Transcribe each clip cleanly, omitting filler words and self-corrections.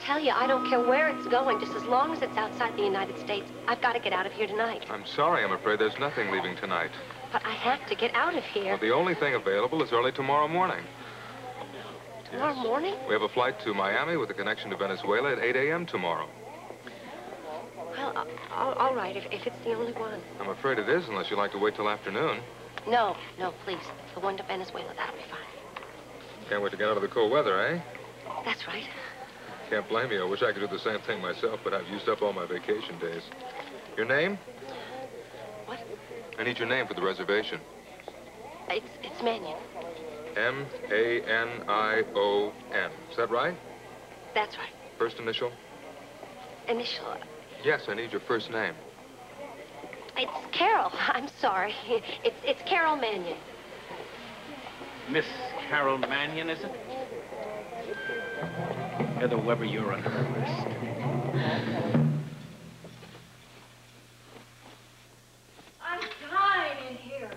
tell you, I don't care where it's going, just as long as it's outside the United States. I've got to get out of here tonight. I'm sorry, I'm afraid there's nothing leaving tonight. But I have to get out of here. Well, the only thing available is early tomorrow morning. Tomorrow morning? We have a flight to Miami with a connection to Venezuela at 8 a.m. tomorrow. Well, all right, if it's the only one. I'm afraid it is, unless you'd like to wait till afternoon. No, please. The one to Venezuela, that'll be fine. Can't wait to get out of the cold weather, eh? That's right. Can't blame you. I wish I could do the same thing myself, but I've used up all my vacation days. Your name? What? I need your name for the reservation. It's Mannion. M-A-N-I-O-N. Is that right? That's right. First initial? Initial. Yes, I need your first name. It's Carol. I'm sorry. It's Carol Mannion. Miss Carol Mannion, is it? Heather Weber, you're under arrest. I'm dying in here.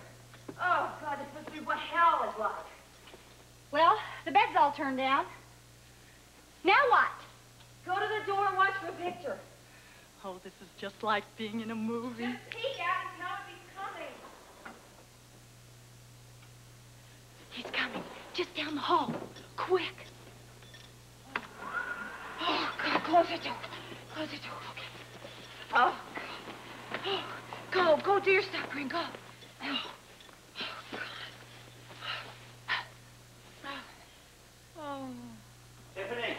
Oh, God, this must be what hell is like. Well, the bed's all turned down. Now what? Go to the door and watch the picture. Oh, this is just like being in a movie. Just peek out and tell if he's coming. He's coming. Just down the hall. Quick. Oh, God, close the door. Close the door. Okay. Oh, God. Go do your stuff, Green. Go. Oh, Oh. Tiffany!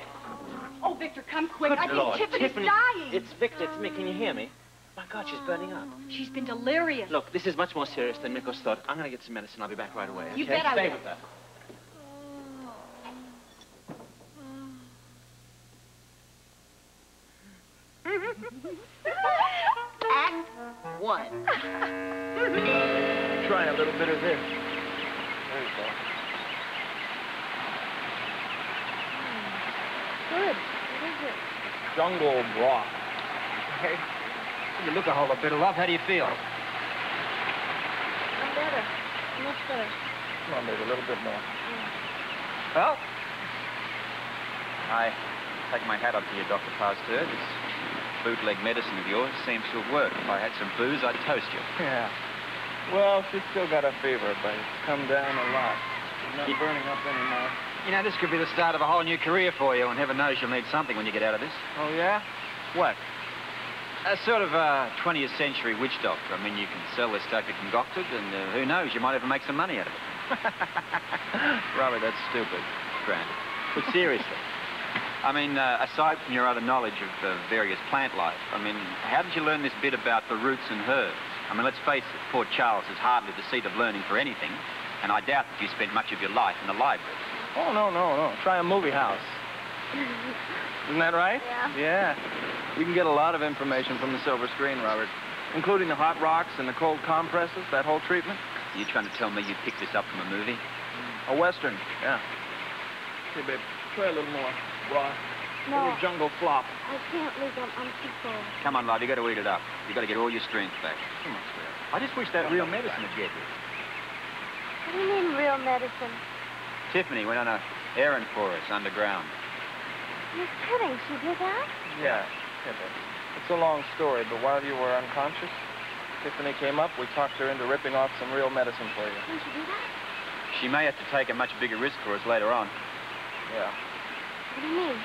Oh, Victor, come quick. I Lord, think Tiffany's Tiffany, dying. It's Victor. It's me. Can you hear me? My God, she's burning up. She's been delirious. Look, this is much more serious than Mikko thought. I'm going to get some medicine. I'll be back right away. You okay? bet I Stay will. with her. Act 1. Try a little bit of this. There you go. Good. What is it? Jungle broth. Hey, you look a whole bit alough. How do you feel? I'm better. Much better. Come on, baby, a little bit more. Well, I take my hat off to you, Dr. Pasteur. This bootleg medicine of yours seems to have worked. If I had some booze, I'd toast you. Yeah. Well, she's still got a fever, but it's come down a lot. She's not burning up anymore. You know, this could be the start of a whole new career for you, and heaven knows you'll need something when you get out of this. Oh, yeah? What? A sort of a 20th century witch doctor. I mean, you can sell this stuff you concocted, and who knows, you might even make some money out of it. Robert, that's stupid. Grant. But seriously, I mean, aside from your other knowledge of various plant life, I mean, how did you learn this bit about the roots and herbs? I mean, let's face it, Port Charles is hardly the seat of learning for anything, and I doubt that you spent much of your life in the library. Oh, no. Try a movie house. Isn't that right? Yeah. Yeah. You can get a lot of information from the silver screen, Robert, including the hot rocks and the cold compresses, that whole treatment. Are you trying to tell me you picked this up from a movie? A Western, yeah. Here, babe, try a little more broth. A little jungle flop. I can't leave them. I'm too full. Come on, love, you got to eat it up. You got to get all your strength back. Come on, sweetheart. I just wish that real medicine would get you. What do you mean, real medicine? Tiffany went on a errand for us underground. You're kidding. She did that? Yeah, babe. It's a long story, but while you were unconscious, Tiffany came up. We talked her into ripping off some real medicine for you. Can she do that? She may have to take a much bigger risk for us later on. Yeah. What do you mean?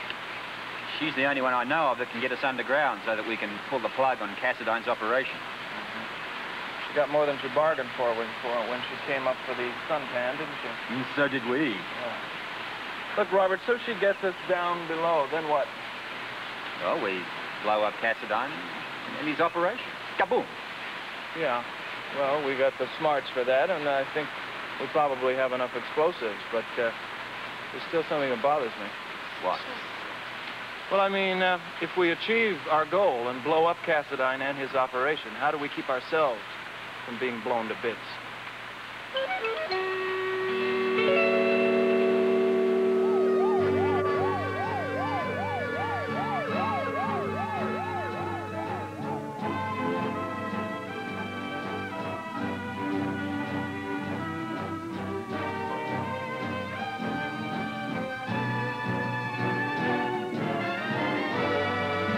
She's the only one I know of that can get us underground so that we can pull the plug on Cassadine's operation. She got more than she bargained for when she came up for the suntan, didn't she? And so did we. Yeah. Look, Robert, so she gets us down below, then what? Well, we blow up Cassadine and his operation. Kaboom! Yeah. Well, we got the smarts for that, and I think we probably have enough explosives, but there's still something that bothers me. What? Well, I mean, if we achieve our goal and blow up Cassadine and his operation, how do we keep ourselves from being blown to bits?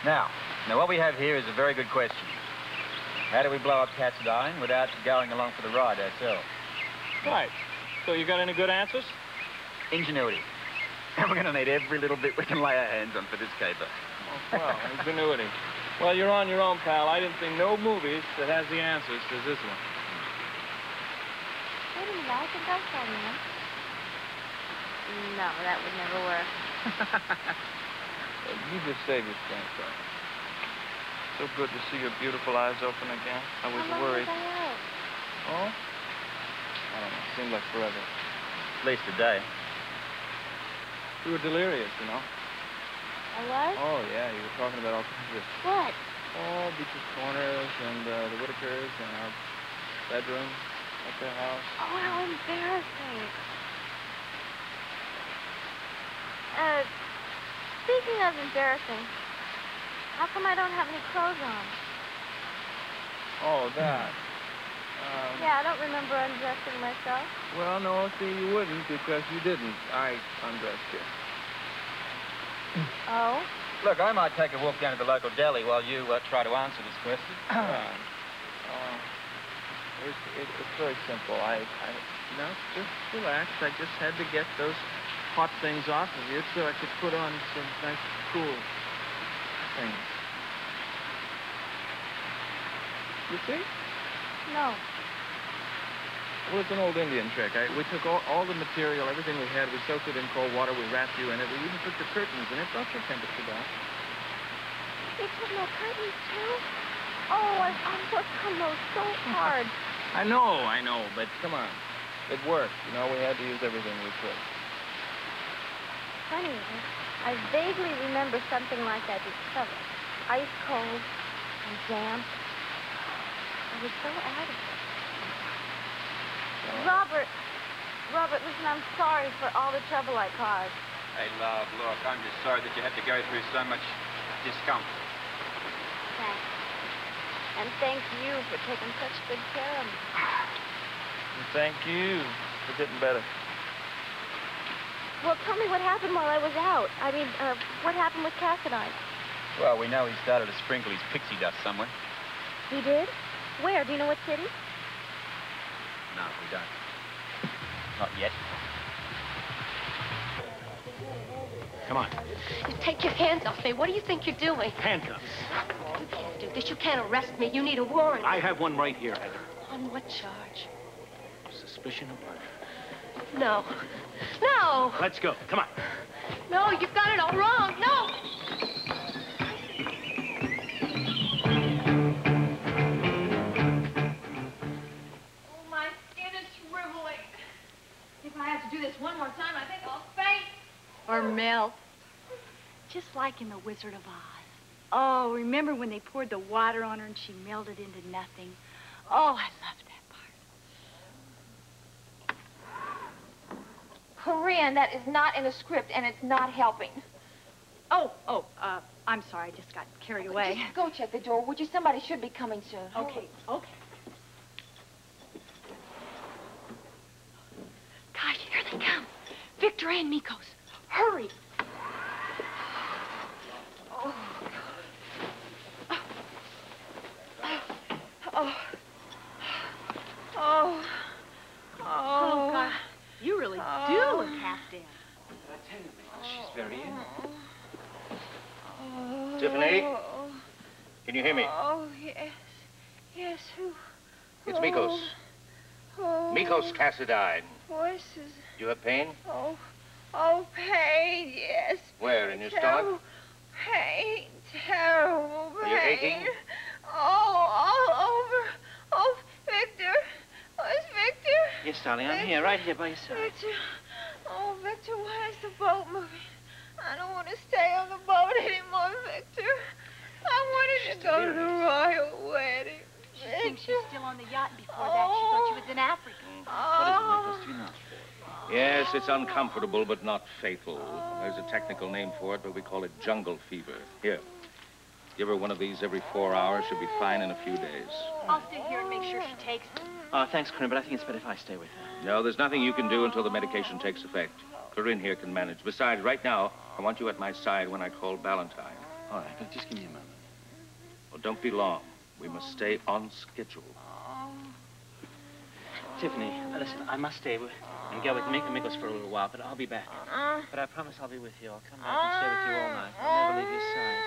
Now, what we have here is a very good question. How do we blow up Cassadine without going along for the ride ourselves? Right. So you got any good answers? Ingenuity. And we're going to need every little bit we can lay our hands on for this caper. Oh, well, ingenuity. Well, you're on your own, pal. I didn't see no movies that has the answers to this one. Wait a minute, I think I saw one. No, that would never work. You just save your strength, son. So good to see your beautiful eyes open again. I was worried. How long was I out? Oh? I don't know. Seemed like forever. At least a day. You were delirious, you know. I was? Oh, yeah. You were talking about all kinds of... What? Oh, Beach's Corners and the Whitakers and our bedroom at their house. Oh, how embarrassing. Speaking of embarrassing, how come I don't have any clothes on? Oh, that. Yeah, I don't remember undressing myself. Well, no, see, you wouldn't because you didn't. I undressed you. Oh? Look, I might take a walk down to the local deli while you try to answer this question. It's very simple. No, just relax. I just had to get those hot things off of you so I could put on some nice, cool things. You see? No. Well, it's an old Indian trick. We took all the material, everything we had, we soaked it in cold water, we wrapped you in it, we even put the curtains in it, brought your temperature down. You took my curtains, too? Oh, I've worked on those so hard. I know, but come on. It worked. You know, we had to use everything we could. Funny, I vaguely remember something like that discovered. Ice cold and damp. I was so out of it. Robert, listen, I'm sorry for all the trouble I caused. Hey, love, look, I'm just sorry that you had to go through so much discomfort. Thanks. And thank you for taking such good care of me. And thank you for getting better. Well, tell me what happened while I was out. I mean, what happened with Cassadine? Well, we know he started to sprinkle his pixie dust somewhere. He did? Where? Do you know what city? No, we don't. Not yet. Come on. You take your hands off me. What do you think you're doing? Handcuffs. You can't do this. You can't arrest me. You need a warrant. I have one right here, Heather. On what charge? Suspicion of murder. No. No! Let's go. Come on. No, you've got it all wrong. No! Oh, my skin is shriveling. If I have to do this one more time, I think I'll faint. Or melt. Just like in The Wizard of Oz. Oh, remember when they poured the water on her and she melted into nothing? Oh, I loved that part. Corinne, that is not in the script, and it's not helping. I'm sorry, I just got carried away. Just go check the door, would you? Somebody should be coming soon. Okay. Gosh, here they come. Victor and Mikko's. Hurry. Oh, God. You really do look half dead. She's very ill. Tiffany? Can you hear me? Oh, yes. Yes, who? It's Mikko's. Oh. Mikko's Cassadine. Voices. You have pain? Oh, pain, yes. Where, in your Terrible stomach? Pain, terrible pain. Are you aching? Oh, all over. Oh, Victor. Where's Victor? Yes, darling, I'm here, right here by your side. Victor. Oh, Victor, why is the boat moving? I don't want to stay on the boat anymore, Victor. I wanted to go to the royal wedding. She thinks she's still on the yacht. Before that, she thought she was in Africa. Yes, it's uncomfortable, but not fatal. There's a technical name for it, but we call it jungle fever. Here, give her one of these every 4 hours. She'll be fine in a few days. I'll stay here and make sure she takes it. Oh, thanks, Corinne, but I think it's better if I stay with her. No, there's nothing you can do until the medication takes effect. Corinne here can manage. Besides, right now, I want you at my side when I call Ballentine. All right, but just give me a moment. Well, don't be long. We must stay on schedule. Tiffany, listen, I must stay and go with Mikko's for a little while, but I'll be back. But I promise I'll be with you. I'll come back and stay with you all night. I'll never leave your side.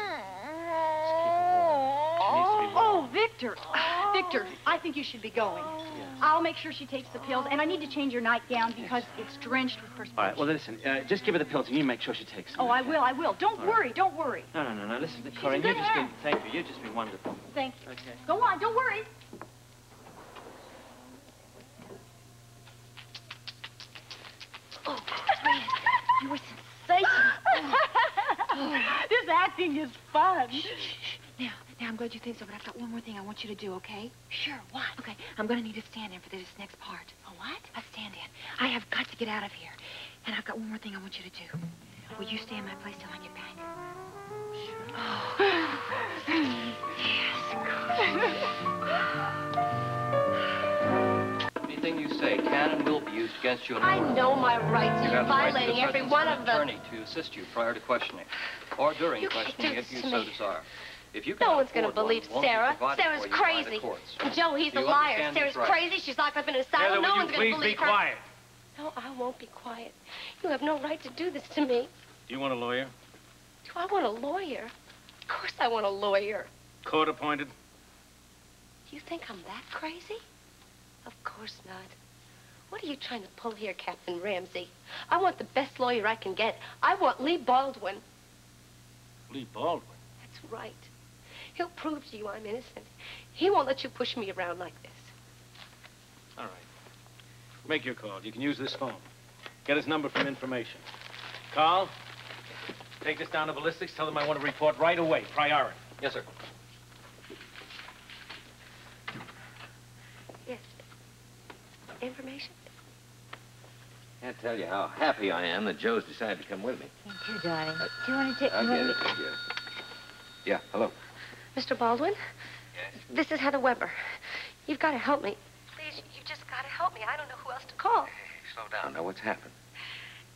Just keep her warm. She needs to be warm. Oh, Victor. Victor, I think you should be going. Yes. I'll make sure she takes the pills, and I need to change your nightgown because it's drenched with perspiration. All right, well, listen, just give her the pills and you make sure she takes them. Oh, I will. Don't worry. No. Listen, Corinne, you've just been, thank you. You've just been wonderful. Thank you. Okay. Go on, don't worry. Oh, Fran, you were sensational. This acting is fun. Now, I'm glad you think so, but I've got one more thing I want you to do, okay? Sure, what? Okay, I'm going to need a stand-in for this next part. A what? A stand-in. I have got to get out of here. And I've got one more thing I want you to do. Will you stay in my place till I get back? Sure. Oh. Yes, Anything you say can and will be used against you in I court. know my rights, and You you're have the right to the violating every presence one of of an them. attorney to assist you prior to questioning, or during You can't questioning do if you this to so me. desire. If you No cannot one's going to afford one, believe one will be Sarah. provided Sarah's for you by the crazy. courts. And Joe, he's Do a you liar. understand Sarah's these rights? crazy. She's locked up in an asylum. Heather, No will one's you going please to be believe her. quiet? No, I won't be quiet. You have no right to do this to me. Do you want a lawyer? Do I want a lawyer? Of course I want a lawyer. Court appointed? You think I'm that crazy? Of course not. What are you trying to pull here, Captain Ramsey? I want the best lawyer I can get. I want Lee Baldwin. Lee Baldwin? That's right. He'll prove to you I'm innocent. He won't let you push me around like this. All right. Make your call. You can use this phone. Get his number from information. Carl, take this down to ballistics. Tell them I want to report right away. Priority. Yes, sir. Yes. Information? Can't tell you how happy I am that Joe's decided to come with me. Thank you, darling. Do you want to take I get it. Yeah, hello. Mr. Baldwin? Yes? This is Heather Weber. You've got to help me. Please, you've just got to help me. I don't know who else to call. Hey, slow down. Now, what's happened?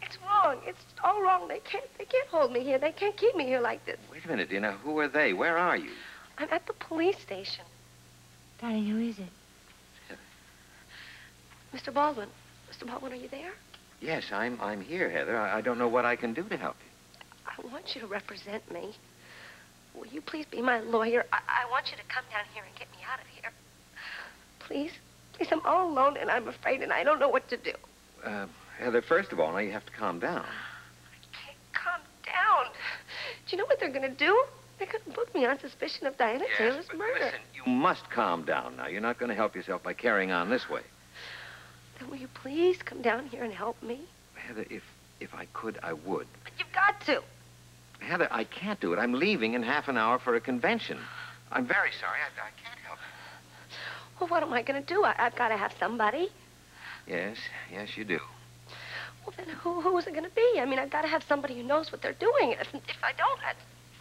It's wrong. It's all wrong. They can't hold me here. They can't keep me here like this. Wait a minute, dear. Now, who are they? Where are you? I'm at the police station. Darling, who is it? Mr. Baldwin. Mr. Baldwin, are you there? Yes, I'm here, Heather. I don't know what I can do to help you. I want you to represent me. Will you please be my lawyer? I want you to come down here and get me out of here. Please? Please, I'm all alone and I'm afraid and I don't know what to do. Heather, first of all, now you have to calm down. I can't calm down. Do you know what they're going to do? They're going to book me on suspicion of Diana Taylor's but murder. listen, you must calm down now. You're not going to help yourself by carrying on this way. Then will you please come down here and help me? Heather, if I could, I would. But you've got to. Heather, I can't do it. I'm leaving in half an hour for a convention. I'm very sorry. I can't help it. Well, what am I going to do? I've got to have somebody. Yes, you do. Well, then who is it going to be? I mean, I've got to have somebody who knows what they're doing. If I don't,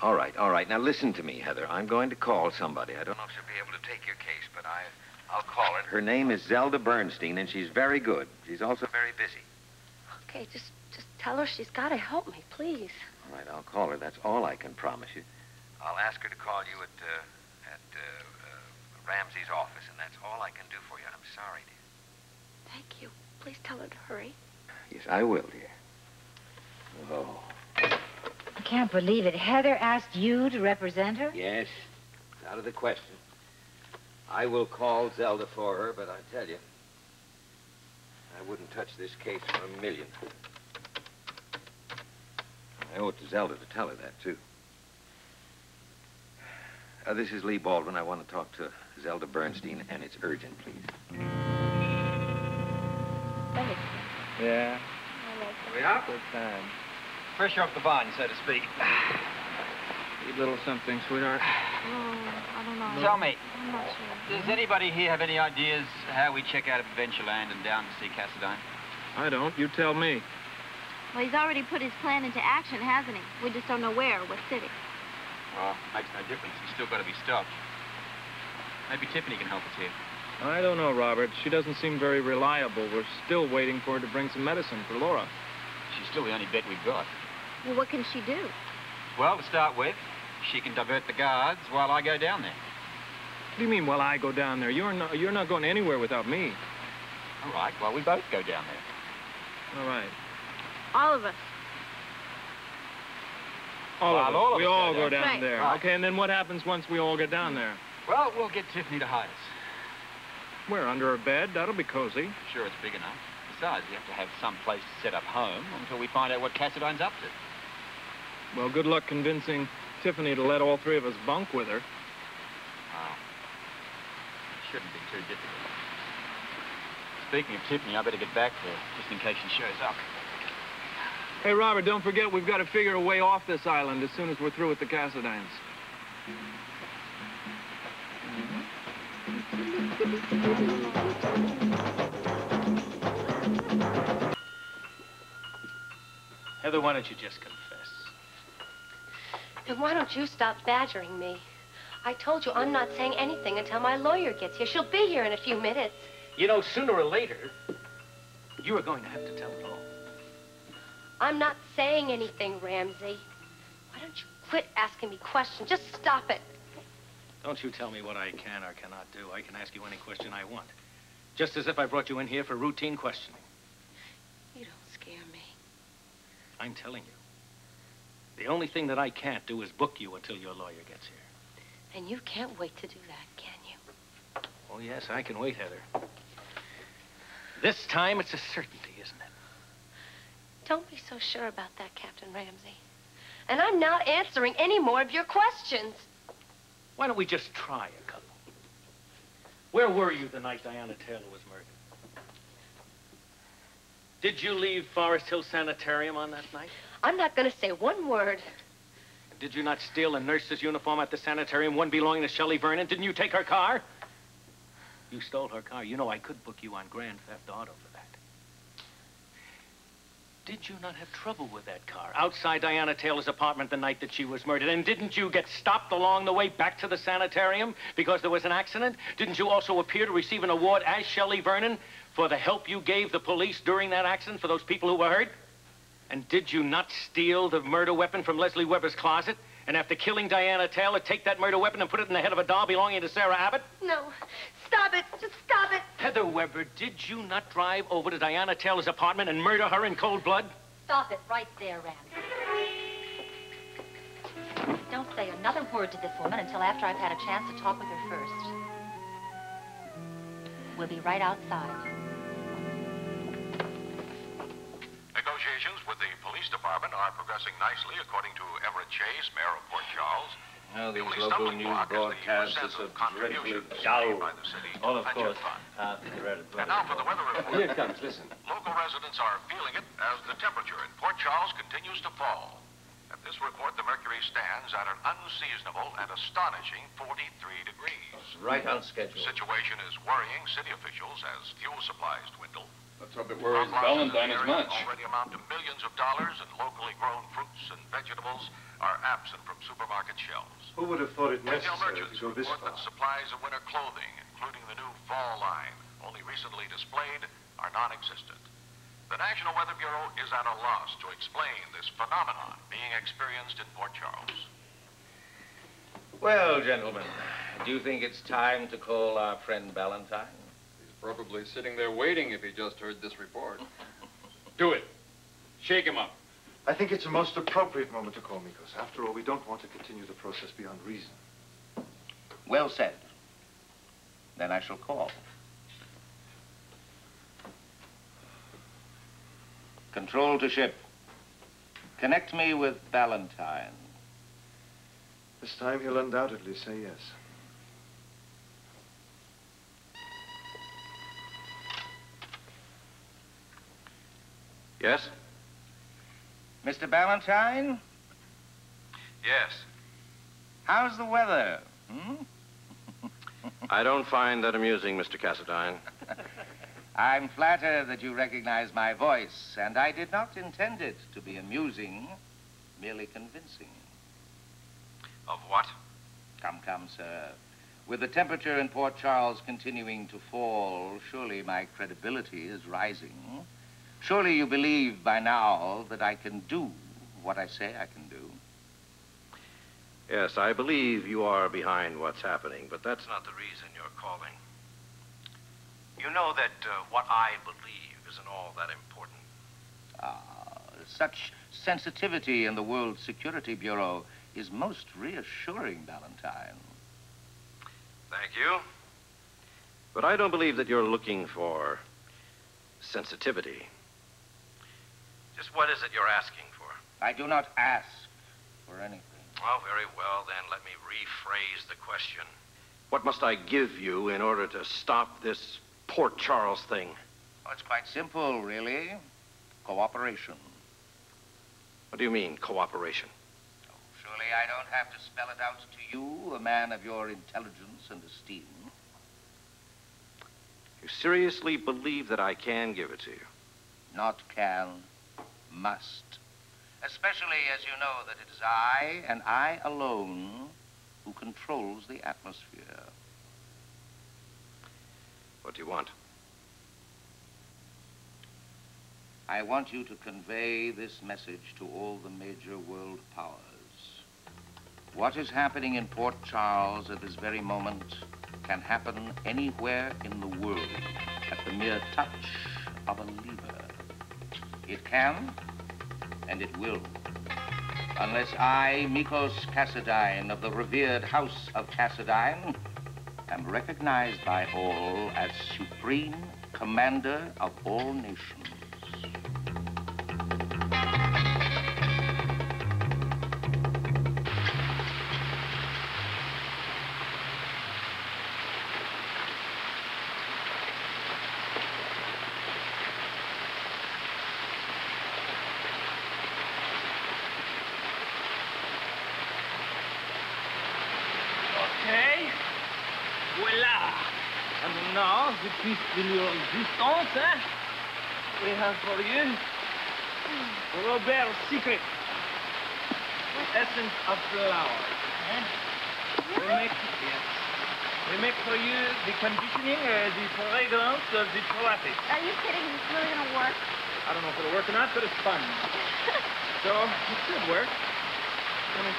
All right. Now, listen to me, Heather. I'm going to call somebody. I don't know if she'll be able to take your case, but I'll call her. Her name is Zelda Bernstein, and she's very good. She's also very busy. Okay, just tell her she's got to help me, please. All right, I'll call her. That's all I can promise you. I'll ask her to call you at Ramsey's office, and that's all I can do for you. I'm sorry, dear. Thank you. Please tell her to hurry. Yes, I will, dear. Oh. I can't believe it. Heather asked you to represent her? Yes, it's out of the question. I will call Zelda for her, but I tell you, I wouldn't touch this case for a million. I owe it to Zelda to tell her that, too. This is Lee Baldwin. I want to talk to Zelda Bernstein, and it's urgent, please. Yeah. We up? Good time. Fresh off the barn, so to speak. Eat a little something, sweetheart. I don't know. Tell me, I'm not sure. does anybody here have any ideas how we check out of Adventureland and down to see Cassadine? I don't. You tell me. Well, he's already put his plan into action, hasn't he? We just don't know where or what city. Well, makes no difference. He's still got to be stopped. Maybe Tiffany can help us here. I don't know, Robert. She doesn't seem very reliable. We're still waiting for her to bring some medicine for Laura. She's still the only bet we've got. Well, what can she do? Well, to start with, She can divert the guards while I go down there. What do you mean, while I go down there? You're not going anywhere without me. All right, well, we both go down there. All right. All of us. All of us. We all go down Right. there. Right. Okay, and then what happens once we all get down there? Well, we'll get Tiffany to hide us. Where, under her bed? That'll be cozy. Sure, it's big enough. Besides, we have to have some place to set up home until we find out what Cassadine's up to. Well, good luck convincing Tiffany to let all three of us bunk with her. Oh. Shouldn't be too difficult. Speaking of Tiffany, I better get back there, just in case she shows up. Hey, Robert, don't forget we've got to figure a way off this island as soon as we're through with the Cassadines. Heather, why don't you just confess? Then why don't you stop badgering me? I told you I'm not saying anything until my lawyer gets here. She'll be here in a few minutes. You know, sooner or later, you are going to have to tell it all. I'm not saying anything, Ramsey. Why don't you quit asking me questions? Just stop it. Don't you tell me what I can or cannot do. I can ask you any question I want. Just as if I brought you in here for routine questioning. You don't scare me. I'm telling you. The only thing that I can't do is book you until your lawyer gets here. And you can't wait to do that, can you? Oh, yes, I can wait, Heather. This time, it's a certainty, isn't it? Don't be so sure about that, Captain Ramsey. And I'm not answering any more of your questions. Why don't we just try a couple? Where were you the night Diana Taylor was murdered? Did you leave Forest Hill Sanitarium on that night? I'm not going to say one word. Did you not steal a nurse's uniform at the sanitarium, one belonging to Shelley Vernon? Didn't you take her car? You stole her car. You know I could book you on grand theft auto for that. Did you not have trouble with that car outside Diana Taylor's apartment the night that she was murdered? And didn't you get stopped along the way back to the sanitarium because there was an accident? Didn't you also appear to receive an award as Shelley Vernon for the help you gave the police during that accident for those people who were hurt? And did you not steal the murder weapon from Leslie Weber's closet? And after killing Diana Taylor, take that murder weapon and put it in the head of a doll belonging to Sarah Abbott? No. Stop it. Just stop it. Heather Weber, did you not drive over to Diana Taylor's apartment and murder her in cold blood? Stop it right there, Ramsey. Don't say another word to this woman until after I've had a chance to talk with her first. We'll be right outside. Negotiations with the police department are progressing nicely, according to Everett Chase, mayor of Port Charles. Now, these only local stumbling news block is the broadcasts percent are of so contributions dreadfully made by the city to Oh, the of pension course. fund. And And now for the weather report. Here it comes, listen. Local residents are feeling it as the temperature in Port Charles continues to fall. At this report, the mercury stands at an unseasonable and astonishing 43 degrees. Right on schedule. The situation is worrying city officials as fuel supplies dwindle. Let's hope it worries Crop losses in Ballentine the as area much. already amount to millions of dollars, and locally grown fruits and vegetables are absent from supermarket shelves. Who would have thought it Retail necessary merchants to go this report far? that supplies of winter clothing, including the new fall line, only recently displayed, are non-existent. The National Weather Bureau is at a loss to explain this phenomenon being experienced in Port Charles. Well, gentlemen, do you think it's time to call our friend Ballentine? He's probably sitting there waiting if he just heard this report. Do it. Shake him up. I think it's a most appropriate moment to call Mikko. After all, we don't want to continue the process beyond reason. Well said. Then I shall call. Control to ship. Connect me with Ballentine. This time he'll undoubtedly say yes. Yes? Mr. Ballentine, Yes. how's the weather? Hmm? I don't find that amusing, Mr. Cassadine. I'm flattered that you recognize my voice, and I did not intend it to be amusing, merely convincing. Of what? Come, come, sir. With the temperature in Port Charles continuing to fall, surely my credibility is rising. Surely you believe by now that I can do what I say I can do. Yes, I believe you are behind what's happening, but that's not the reason you're calling. You know that what I believe isn't all that important. Such sensitivity in the World Security Bureau is most reassuring, Ballentine. Thank you. But I don't believe that you're looking for sensitivity. Just what is it you're asking for? I do not ask for anything. Oh, very well, then let me rephrase the question. What must I give you in order to stop this Port Charles thing? Oh, it's quite simple, really. Cooperation. What do you mean, cooperation? Oh, surely I don't have to spell it out to you, a man of your intelligence and esteem. You seriously believe that I can give it to you? Not can, must. Especially as you know that it is I, and I alone, who controls the atmosphere. What do you want? I want you to convey this message to all the major world powers. What is happening in Port Charles at this very moment can happen anywhere in the world at the mere touch of a lever. It can, and it will. Unless I, Mikko Cassadine of the revered House of Cassadine, am recognized by all as supreme commander of all nations. Depuis your existence, hein? We have for you Robert's secret. Essence of flower. We make for you the conditioning, the fragrance of the traffic. Are you kidding? Is this really going to work? I don't know if it'll work or not, but it's fun. So, it should work. Let me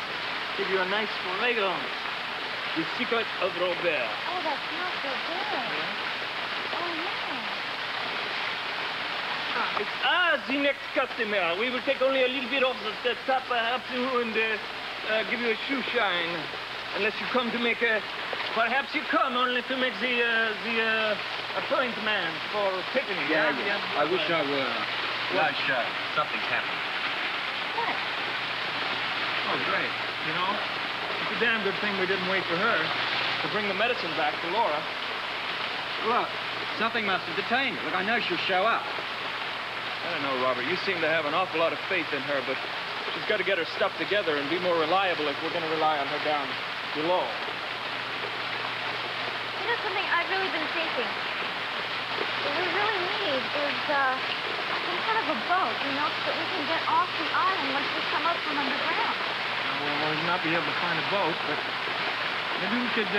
give you a nice fragrance. The secret of Robert. Oh, that smells so good. Yeah. Oh, yeah. It's the next customer. We will take only a little bit off the top perhaps and give you a shoe shine. Unless you come to make a... Perhaps you come only to make the appointment for Tiffany. Yeah. I wish I were. No, sure. Something's happening. What? Oh, great. You know, it's a damn good thing we didn't wait for her to bring the medicine back to Laura. Look, something must have detained her. Look, I know she'll show up. I don't know, Robert. You seem to have an awful lot of faith in her, but she's got to get her stuff together and be more reliable if we're going to rely on her down below. You know something I've really been thinking? What we really need is some kind of a boat, you know, so that we can get off the island once we come up from underground. Well, we'll not be able to find a boat, but maybe we could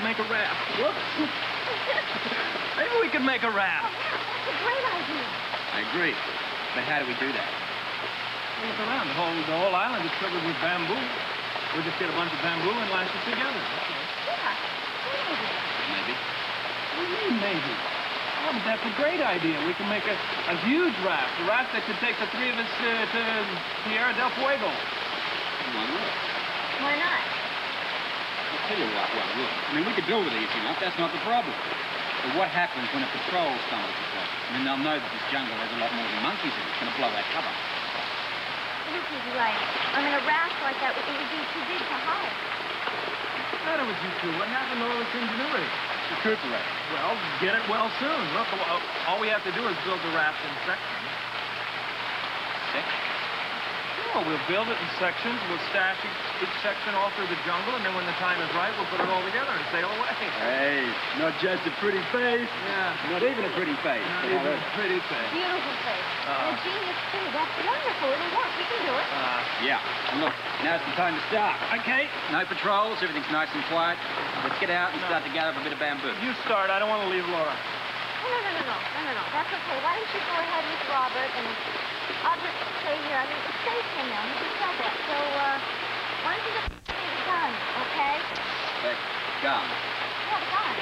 make a raft. Whoops. Maybe we could make a raft. Oh, yeah, that's a great idea. I agree. But how do we do that? Look around. The whole island is covered with bamboo. We'll just get a bunch of bamboo and lash it together. Yeah, maybe. Maybe. What do you mean, maybe? Oh, but that's a great idea. We can make a huge raft. A raft that could take the three of us to Tierra del Fuego. Why not? Why not? I'll tell you what, well, look. I mean, we could build it easy enough. That's not the problem. But what happens when a patrol stumbles across it? I mean, they'll know that this jungle has a lot more than monkeys in it. It's going to blow our cover. Lucy's right. I mean, a raft like that, it would be too big to hide. What's the matter with you two? What happened to all this ingenuity? Recuperate. Well, get it well soon. Look, all we have to do is build the raft in sections. Sections? Well, we'll build it in sections. We'll stash each section all through the jungle, and then when the time is right, we'll put it all together and sail away. Hey, not just a pretty face. Yeah. Not even a pretty face. Not even a pretty face. Beautiful face. And a genius, too. That's wonderful. It'll work. We can do it. Yeah. And look, now's the time to start. Okay. No patrols. Everything's nice and quiet. Let's get out and start to gather up a bit of bamboo. You start. I don't want to leave Laura. No. That's okay. Why don't you go ahead with Robert, and I'll just stay here. I mean, it's safe for now. You can tell that. So, why don't you just gun. Yeah, the gun.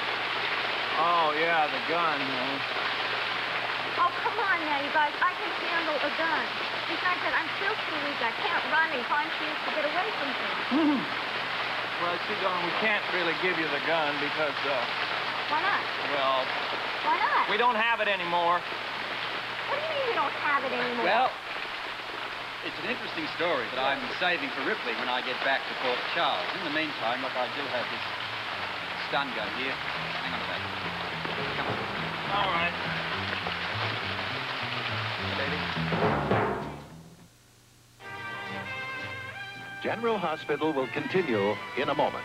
Oh, yeah, the gun. Oh, come on now, you guys. I can handle a gun. Besides that, I'm still too weak. I can't run and climb trees to get away from things. Well, see, Dawn, we can't really give you the gun because, Why not? well... Why not? We don't have it anymore. What do you mean we don't have it anymore? Well, it's an interesting story that I'm saving for Ripley when I get back to Port Charles. In the meantime, look, I do have this stun gun here. Hang on a second. Come on. All right. General Hospital will continue in a moment.